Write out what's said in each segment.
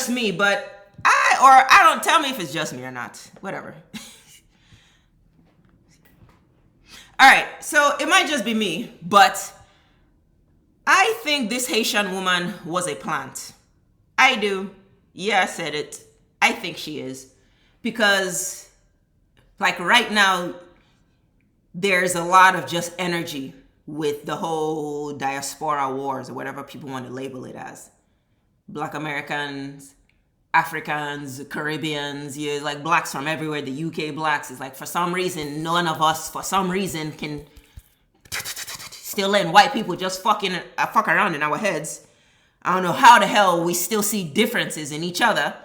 just me, but I don't tell me if it's just me or not. Whatever. All right, so it might just be me, but I think this Haitian woman was a plant. I do. Yeah, I said it. I think she is. Because, like, right now, there's a lot of just energy with the whole diaspora wars or whatever people want to label it as. Black Americans, Africans, Caribbeans, yeah, like blacks from everywhere. The UK blacks is like, for some reason, none of us, for some reason, can still letting white people just fuck around in our heads. I don't know how the hell we still see differences in each other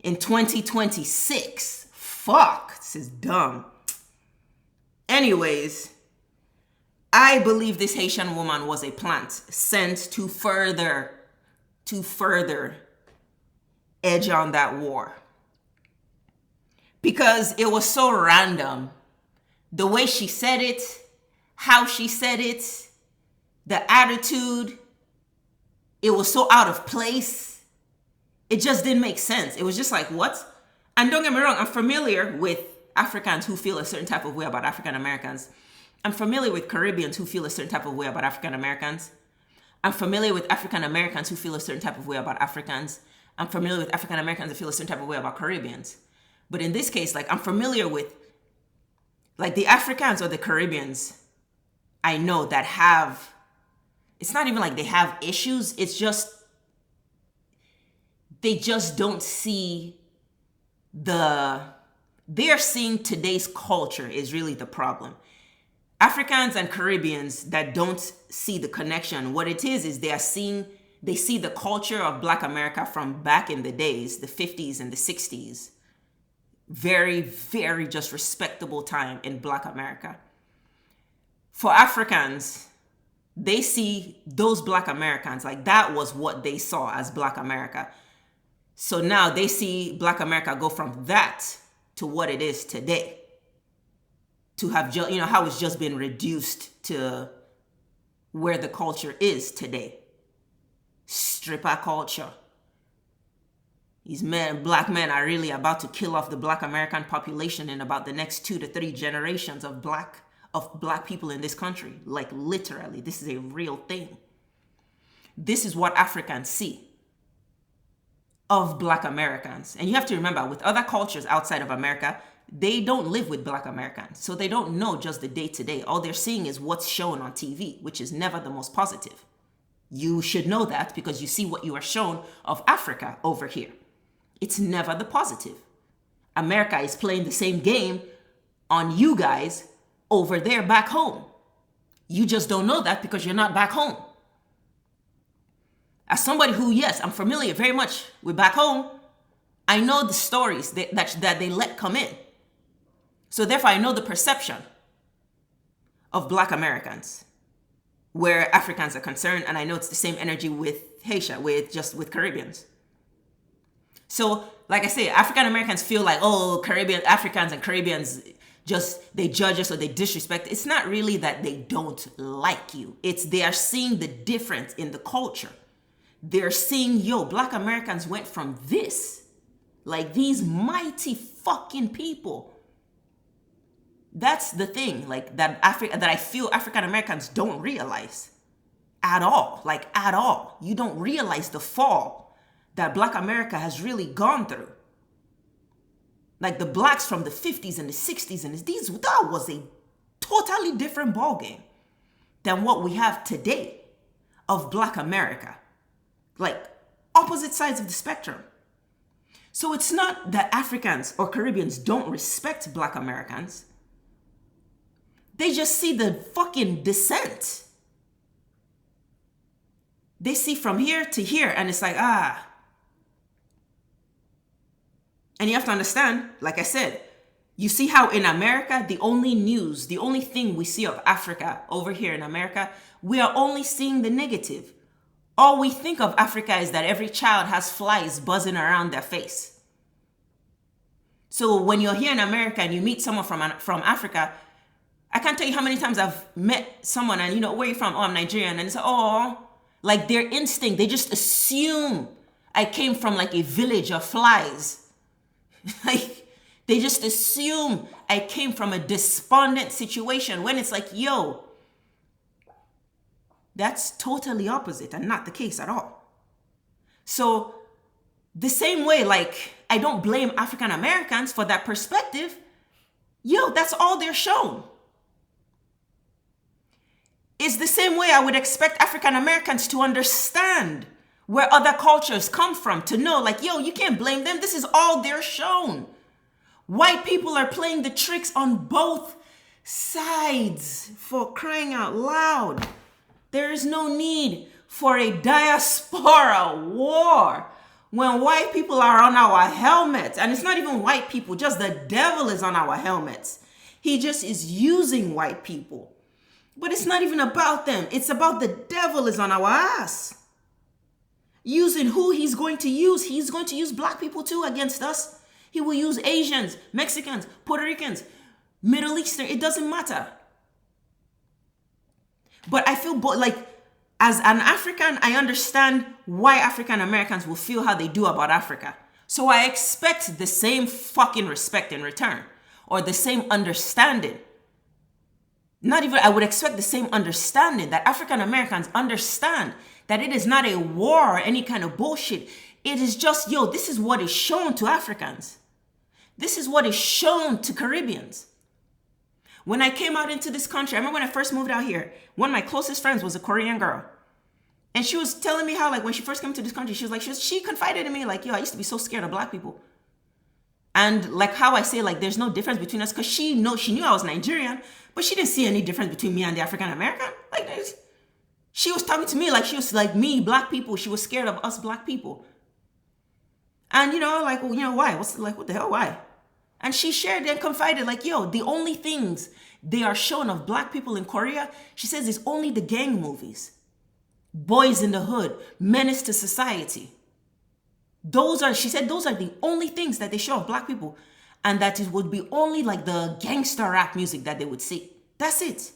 in 2026. Fuck, this is dumb. Anyways, I believe this Haitian woman was a plant sent to further edge on that war. Because it was so random. The way she said it, how she said it, the attitude, it was so out of place. It just didn't make sense. It was just like, what? And don't get me wrong, I'm familiar with Africans who feel a certain type of way about African Americans. I'm familiar with Caribbeans who feel a certain type of way about African Americans. I'm familiar with African Americans who feel a certain type of way about Africans. I'm familiar with African Americans that feel a certain type of way about Caribbeans. But in this case, like, I'm familiar with, like, the Africans or the Caribbeans I know that have, it's not even like they have issues. It's just, they just don't see they're seeing today's culture is really the problem. Africans and Caribbeans that don't see the connection, what it is they see the culture of Black America from back in the days, the 50s and the 60s. Very, very just respectable time in Black America. For Africans, they see those Black Americans, like that was what they saw as Black America. So now they see Black America go from that to what it is today. To have, how it's just been reduced to where the culture is today. Stripper culture. These black men are really about to kill off the Black American population in about the next 2 to 3 generations of black people in this country. Like, literally, this is a real thing. This is what Africans see of Black Americans. And you have to remember, with other cultures outside of America, they don't live with Black Americans. So they don't know just the day-to-day. All they're seeing is what's shown on TV, which is never the most positive. You should know that because you see what you are shown of Africa over here. It's never the positive. America is playing the same game on you guys over there back home. You just don't know that because you're not back home. As somebody who, yes, I'm familiar very much with back home, I know the stories that they let come in. So therefore, I know the perception of Black Americans where Africans are concerned, and I know it's the same energy with Haitian, with Caribbeans. So, like I say, African Americans feel like, oh, Africans and Caribbeans they judge us or they disrespect. It's not really that they don't like you. It's they are seeing the difference in the culture. They're seeing, Black Americans went from this, like these mighty fucking people. That's the thing, like that I feel African Americans don't realize at all, like at all. You don't realize the fall that Black America has really gone through. Like the blacks from the 50s and the 60s and that was a totally different ballgame than what we have today of Black America. Like opposite sides of the spectrum. So it's not that Africans or Caribbeans don't respect Black Americans. They just see the fucking descent. They see from here to here and it's like, And you have to understand, like I said, you see how in America, the only thing we see of Africa over here in America, we are only seeing the negative. All we think of Africa is that every child has flies buzzing around their face. So when you're here in America and you meet someone from Africa, I can't tell you how many times I've met someone and, where are you from? Oh, I'm Nigerian. And it's like, oh, like their instinct, they just assume. I came from like a village of flies. Like, they just assume I came from a despondent situation when it's like, yo, that's totally opposite and not the case at all. So the same way, like, I don't blame African Americans for that perspective. Yo, that's all they're shown. It's the same way I would expect African Americans to understand where other cultures come from, to know like, yo, you can't blame them. This is all they're shown. White people are playing the tricks on both sides, for crying out loud. There is no need for a diaspora war when white people are on our helmets. And it's not even white people, just the devil is on our helmets. He just is using white people. But it's not even about them. It's about the devil is on our ass. Using who he's going to use. He's going to use black people too against us. He will use Asians, Mexicans, Puerto Ricans, Middle Eastern. It doesn't matter. But I feel like, as an African, I understand why African Americans will feel how they do about Africa. So I expect the same fucking respect in return, or the same understanding. Not even, I would expect the same understanding that African Americans understand that it is not a war or any kind of bullshit. It is just, yo, this is what is shown to Africans. This is what is shown to Caribbeans. When I came out into this country, I remember when I first moved out here, one of my closest friends was a Korean girl. And she was telling me how, like, when she first came to this country, she was like, she confided in me, like, yo, I used to be so scared of black people. And like how I say, like, there's no difference between us, because she knew I was Nigerian, but she didn't see any difference between me and the African American. Like, she was talking to me like she was like me, black people. She was scared of us black people. And, like, well, why? What the hell, why? And she shared and confided, like, yo, the only things they are shown of black people in Korea, she says, is only the gang movies. Boys in the Hood, Menace to Society. She said those are the only things that they show of black people. And that it would be only like the gangster rap music that they would see. That's it.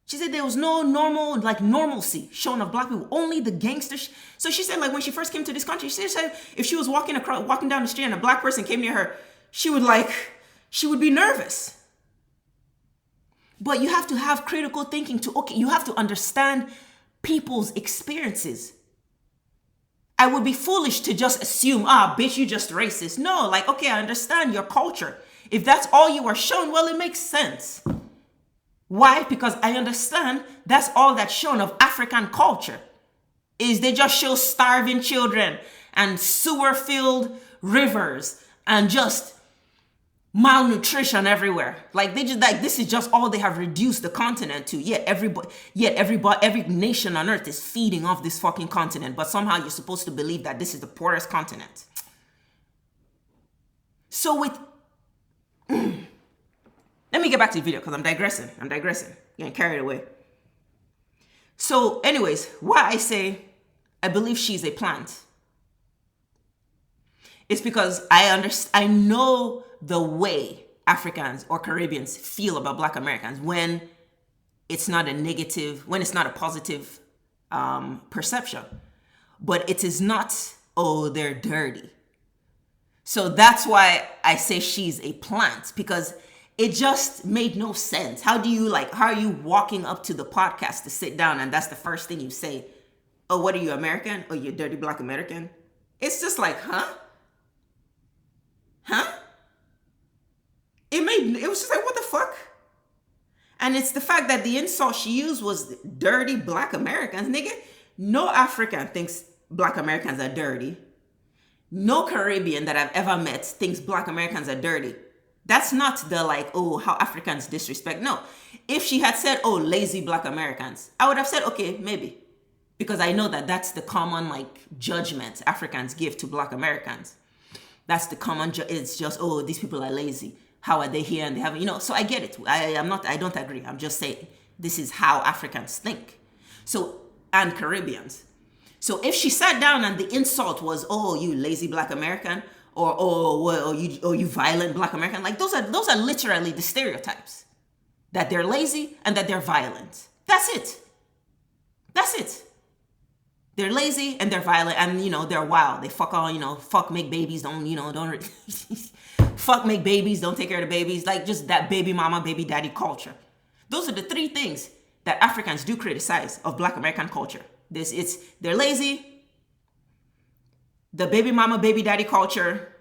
She said there was no normalcy shown of black people, only the gangsters. So she said, like, when she first came to this country, she said if she was walking down the street and a black person came near her, she would be nervous. But you have to have critical thinking you have to understand people's experiences. I would be foolish to just assume, bitch, you just racist. No, like, okay, I understand your culture. If that's all you are shown, well, it makes sense. Why? Because I understand that's all that's shown of African culture. Is they just show starving children and sewer-filled rivers and just malnutrition everywhere. Like, this is just all they have reduced the continent to. Yet every nation on earth is feeding off this fucking continent. But somehow you're supposed to believe that this is the poorest continent. So let me get back to the video because I'm digressing. Getting carried away. So anyways, why I say I believe she's a plant, it's because I know the way Africans or Caribbeans feel about Black Americans when it's not a positive perception. But it is not, oh, they're dirty. So that's why I say she's a plant, because it just made no sense. How are you walking up to the podcast to sit down and that's the first thing you say? Oh, what are you, American? Oh, you dirty Black American? It's just like, huh? It was just like, what the fuck? And it's the fact that the insult she used was dirty Black Americans. Nigga, no African thinks Black Americans are dirty. No Caribbean that I've ever met thinks Black Americans are dirty. That's not the like, oh, how Africans disrespect. No. If she had said, oh, lazy Black Americans, I would have said, okay, maybe. Because I know that that's the common like judgment Africans give to Black Americans. That's the common, it's just, oh, these people are lazy. How are they here and they haven't, so I get it. I don't agree. I'm just saying this is how Africans think. So, and Caribbeans. So if she sat down and the insult was, oh, you lazy Black American, or oh, you violent Black American, like those are literally the stereotypes. That they're lazy and that they're violent. That's it. They're lazy and they're violent and, you know, they're wild. They fuck all, you know, fuck, make babies, don't fuck, make babies, don't take care of the babies. Like just that baby mama, baby daddy culture. Those are the three things that Africans do criticize of Black American culture. They're lazy, the baby mama, baby daddy culture,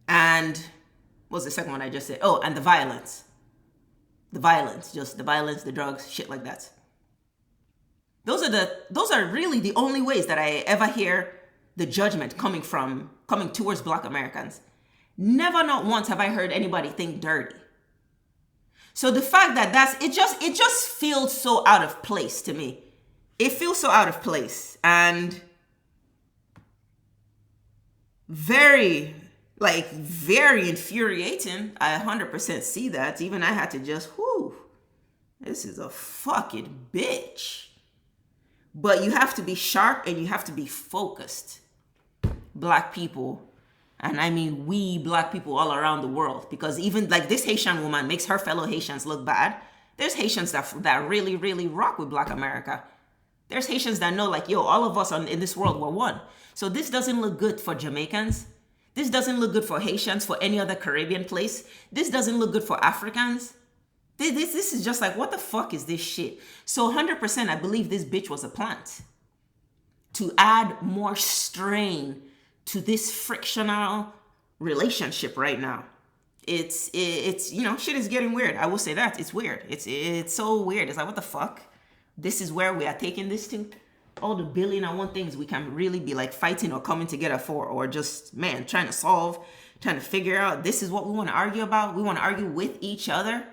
and what was the second one I just said? Oh, and the violence. The violence, just the violence, the drugs, shit like that. Those are really the only ways that I ever hear the judgment coming towards Black Americans. Never, not once have I heard anybody think dirty. So the fact that it just feels so out of place to me. It feels so out of place and very infuriating. I 100% see that. Even I had to just, this is a fucking bitch. But you have to be sharp and you have to be focused. Black people, and I mean we Black people all around the world, because even like this Haitian woman makes her fellow Haitians look bad. There's Haitians that really, really rock with Black America. There's Haitians that know like, yo, all of us in this world, we're one. So this doesn't look good for Jamaicans. This doesn't look good for Haitians, for any other Caribbean place. This doesn't look good for Africans. This is just like, what the fuck is this shit? So 100% I believe this bitch was a plant to add more strain to this frictional relationship right now. It's you know, shit is getting weird. I will say that. It's weird. It's so weird. It's like, what the fuck? This is where we are taking this to. All the 1,000,000,001 things we can really be like fighting or coming together for, or just, man, trying to solve, trying to figure out, this is what we want to argue about. We want to argue with each other.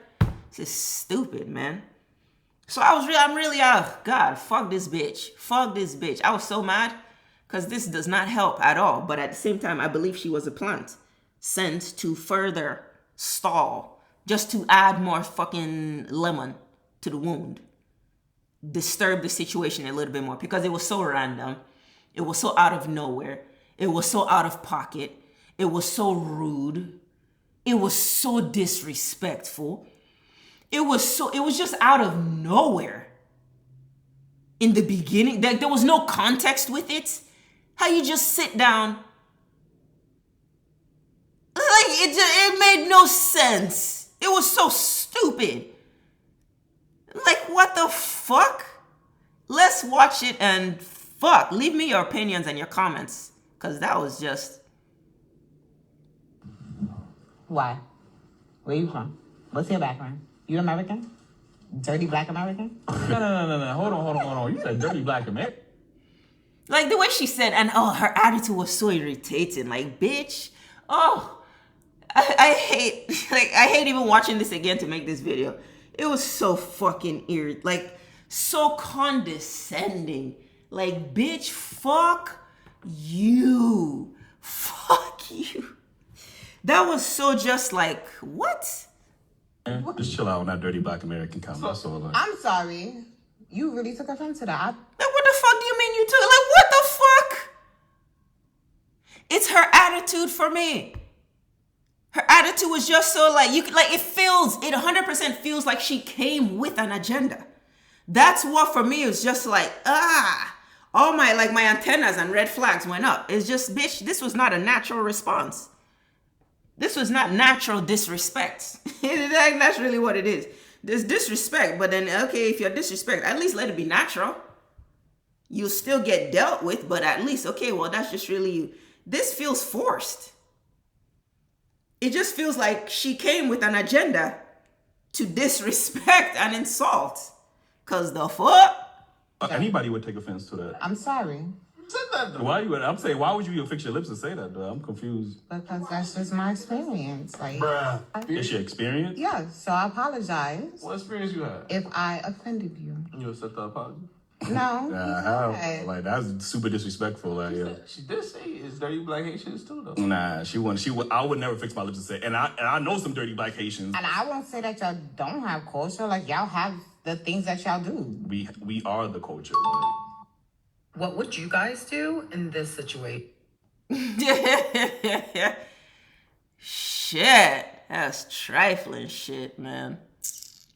This is stupid, man. So I'm really out. God, fuck this bitch. Fuck this bitch. I was so mad because this does not help at all. But at the same time, I believe she was a plant sent to further stall, just to add more fucking lemon to the wound. Disturb the situation a little bit more because it was so random. It was so out of nowhere. It was so out of pocket. It was so rude. It was so disrespectful. It was just out of nowhere. In the beginning, there was no context with it. How you just sit down. Like, it made no sense. It was so stupid. Like, what the fuck? Let's watch it and fuck. Leave me your opinions and your comments. Because that was just... Why? Where you from? What's your background? You American? Dirty Black American? No. Hold on. You said dirty Black American? Like the way she said, and her attitude was so irritating. Like, bitch, I hate even watching this again to make this video. It was so fucking so condescending. Like, bitch, fuck you. Fuck you. That was so just like, what? Just chill out on that dirty Black American comment. That's all. I'm sorry. You really took offense to that. Like, what the fuck do you mean you took? Like, what the fuck? It's her attitude for me. Her attitude was just so like, it 100% feels like she came with an agenda. That's what for me is just like, all my antennas and red flags went up. It's just, bitch, this was not a natural response. This was not natural disrespect. That's really what it is. There's disrespect, but then, okay, if you're disrespect, at least let it be natural. You'll still get dealt with, but at least, okay, well, that's just really you. This feels forced. It just feels like she came with an agenda to disrespect and insult. Because the fuck? Anybody would take offense to that. I'm sorry. Said that though. I'm saying, why would you even fix your lips and say that though? I'm confused. Because that's just my experience. Like, bruh. It's your experience? Yeah, so I apologize. What experience you had? If I offended you. You accept the apology? No. How? Like, that's super disrespectful. Like, yeah. She did say it's dirty Black Haitians too, though. Nah, I would never fix my lips and say, and I know some dirty Black Haitians. And I won't say that y'all don't have culture. Like, y'all have the things that y'all do. We are the culture. What would you guys do in this situation? Shit. That's trifling shit, man.